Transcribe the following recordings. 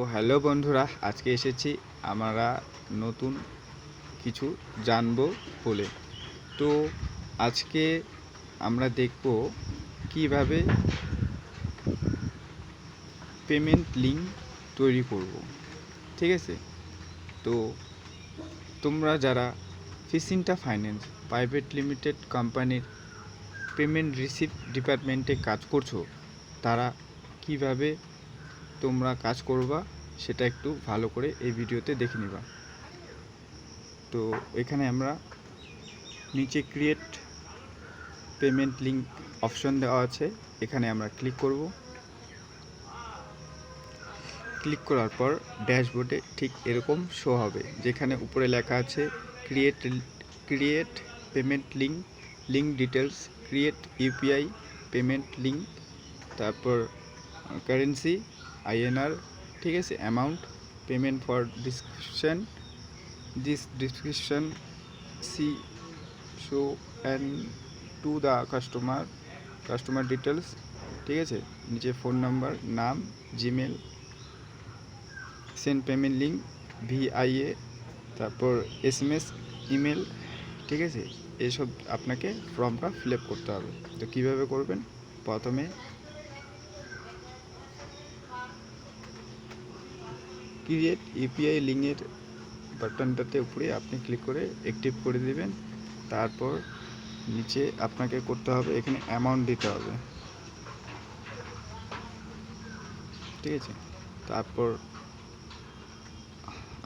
Hello বন্ধুরা, আজকে এসেছি আমরা নতুন কিছু জানবো বলে। তো আজকে আমরা দেখব কিভাবে পেমেন্ট লিঙ্ক তৈরি করব। ঠিক আছে? তো তোমরা যারা ফিসিন্টা ফাইন্যান্স প্রাইভেট লিমিটেড কোম্পানির পেমেন্ট রিসিভ ডিপার্টমেন্টে কাজ করছো, তারা কিভাবে তোমরা কাজ করবা সেটা একটু ভালো করে এই ভিডিওতে দেখে নিবা। তো এখানে আমরা নিচে ক্রিয়েট পেমেন্ট লিঙ্ক অপশন দেওয়া আছে, এখানে আমরা ক্লিক করব। ক্লিক করার পর ড্যাশবোর্ডে ঠিক এরকম শো হবে, যেখানে উপরে লেখা আছে create payment link, link details, create UPI payment link, তারপর কারেন্সি আইএনআর, ঠিক আছে, amount, payment for description, this description see show and to the customer details, ঠিক আছে, নিচে ফোন নাম্বার, নাম, Gmail, send payment link, via, তারপর SMS, email, ঠিক আছে। এসব আপনাকে ফর্মটা ফিল আপ করতে হবে। তো কীভাবে করবেন, প্রথমে ক্রিয়েট ইউপিআই লিঙ্কের বাটনটাতে উপরে আপনি ক্লিক করে অ্যাক্টিভ করে দেবেন। তারপর নিচে আপনাকে করতে হবে, এখানে অ্যামাউন্ট দিতে হবে, ঠিক আছে। তারপর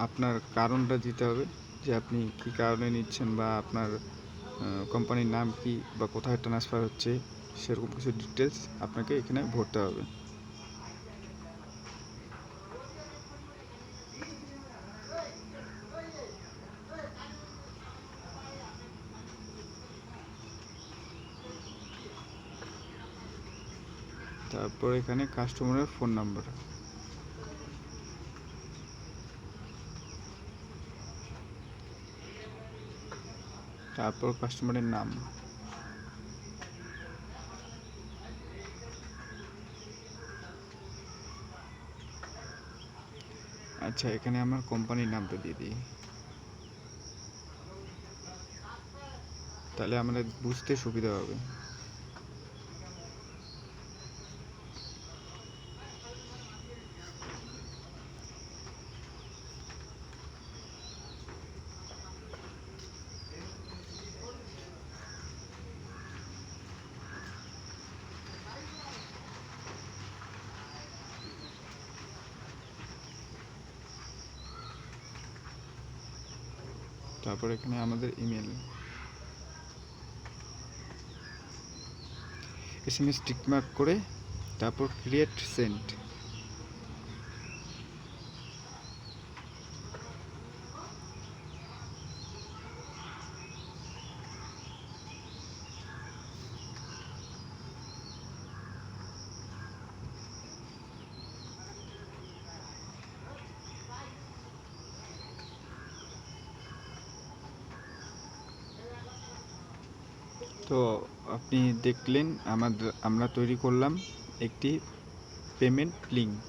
আপনার কারণটা দিতে হবে, যে আপনি কী কারণে নিচ্ছেন, বা আপনার কোম্পানির নাম কি, বা কোথায় ট্রান্সফার হচ্ছে, সেরকম কিছু ডিটেলস আপনাকে এখানে ভরতে হবে। তারপর এখানে কাস্টমারের ফোন নাম্বার, তারপর কাস্টমারের নাম, আচ্ছা এখানে আমার কোম্পানির নামটা দিয়ে দিই, তাহলে আমাদের বুঝতে সুবিধা হবে। তারপর এখানে আমাদের ইমেল, এসএমএস টিকমার্ক করে তারপর ক্রিয়েট সেন্ড। তো আপনি দেখলেন আমরা তৈরি করলাম একটি পেমেন্ট লিঙ্ক।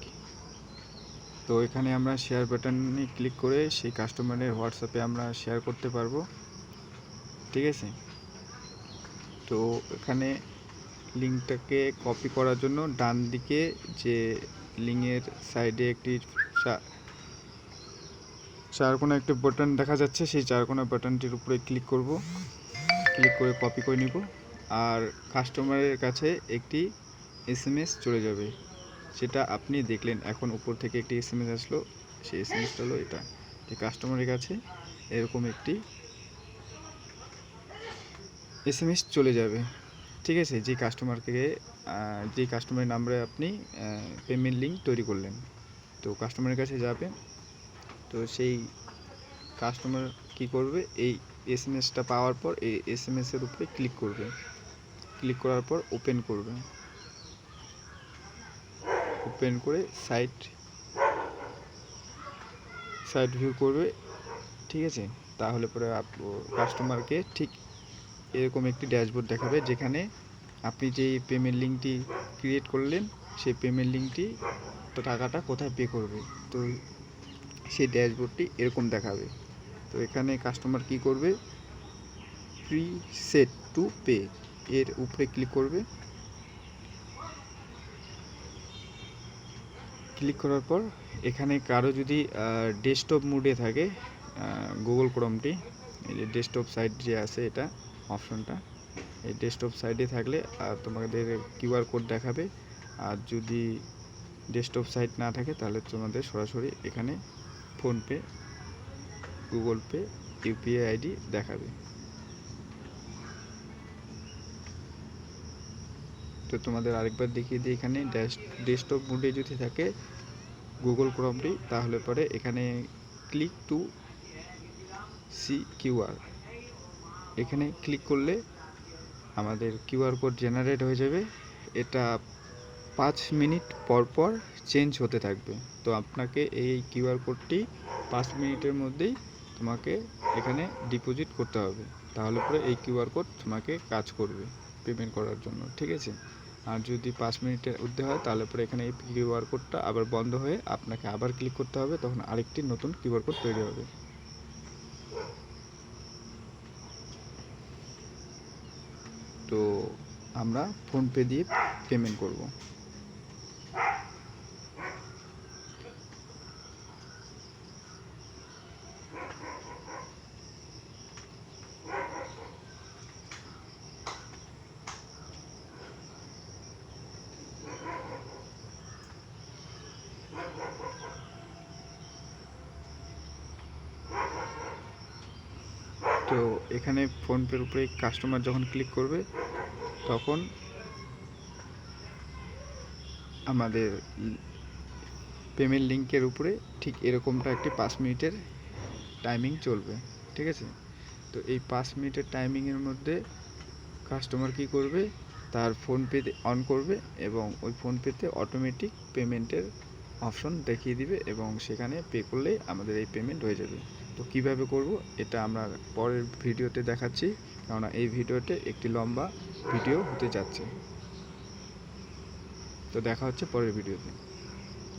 তো এখানে আমরা শেয়ার বাটনে ক্লিক করে সেই কাস্টমারের হোয়াটসঅ্যাপে আমরা শেয়ার করতে পারবো, ঠিক আছে। তো এখানে লিঙ্কটাকে কপি করার জন্য ডান দিকে যে লিঙ্কের সাইডে একটি চারকোনা একটি বাটন দেখা যাচ্ছে, সেই চারকোনা বাটনটির উপরে ক্লিক করব, ক্লিক করে কপি করে নিব, আর কাস্টমারের কাছে একটি এসএমএস চলে যাবে, সেটা আপনি দেখলেন এখন উপর থেকে একটি এসএমএস আসলো, সেই এসএমএসটা হলো এটা, যে কাস্টমারের কাছে এরকম একটি এসএমএস চলে যাবে, ঠিক আছে, যে কাস্টমারের নাম্বারে আপনি পেমেন্ট লিঙ্ক তৈরি করলেন। তো কাস্টমারের কাছে যাবে, তো সেই কাস্টমার কি করবে, এই এসএমএসটা পাওয়ার পর এই এসএমএসের উপরে ক্লিক করবে, ক্লিক করার পর ওপেন করবে, ওপেন করে সাইট ভিউ করবে, ঠিক আছে। তাহলে পরে কাস্টমারকে ঠিক এরকম একটি ড্যাশবোর্ড দেখাবে, যেখানে আপনি যে পেমেন্ট লিঙ্কটি ক্রিয়েট করলেন সেই পেমেন্ট লিঙ্কটি টাকাটা কোথায় পে করবে, তো সেই ড্যাশবোর্ডটি এরকম দেখাবে। তো এখানে কাস্টমার কি করবে, প্রিসেট টু পে এর উপরে ক্লিক করবে। ক্লিক করার পর এখানে কারো যদি ডেস্কটপ মোডে থাকে গুগল ক্রোমটি, এই যে ডেস্কটপ সাইট যে আছে এটা অপশনটা, এই ডেস্কটপ সাইডে থাকলে তোমাদের কিউআর কোড দেখাবে। আর যদি ডেস্কটপ সাইট না থাকে তাহলে তোমাদের সরাসরি এখানে PhonePe, Google pay, UPI ID দেখাবে। তো তোমাদের আরেকবার দেখিয়ে দিই, এখানে ডেস্কটপ মোডে যদি থাকে গুগল ক্রোমটি, তাহলে পরে এখানে ক্লিক টু সি কিউআর, এখানে ক্লিক করলে আমাদের কিউআর কোড জেনারেট হয়ে যাবে। এটা 5 মিনিট পর পর চেঞ্জ হতে থাকবে। তো আপনাকে এই কিউআর কোডটি 5 মিনিটের মধ্যেই তোমাকে এখানে ডিপোজিট করতে হবে, তাহলে পরে এই কিউআর কোড তোমাকে কাজ করবে পেমেন্ট করার জন্য, ঠিক আছে। আর যদি 5 মিনিটের ঊর্ধ্বে হয় তাহলে পরে এখানে এই কিউআর কোডটা আবার বন্ধ হয়ে আপনাকে আবার ক্লিক করতে হবে, তখন আরেকটি নতুন কিউআর কোড তৈরি হবে। তো আমরা ফোনপে দিয়ে পেমেন্ট করব। তো এখানে ফোনপের উপরে কাস্টমার যখন ক্লিক করবে তখন আমাদের পেমেন্ট লিঙ্কের উপরে ঠিক এরকমটা একটি 5 মিনিটের টাইমিং চলবে, ঠিক আছে। তো এই 5 মিনিটের টাইমিংয়ের মধ্যে কাস্টমার কি করবে, তার ফোনপে অন করবে এবং ওই ফোনপেতে অটোমেটিক পেমেন্টের অপশন দেখিয়ে দিবে এবং সেখানে পে করলেই আমাদের এই পেমেন্ট হয়ে যাবে। তো কিভাবে করব এটা আমরা পরের ভিডিওতে দেখাচ্ছি, কেননা এই ভিডিওতে একটি লম্বা ভিডিও হতে যাচ্ছে। তো দেখা হচ্ছে পরের ভিডিওতে।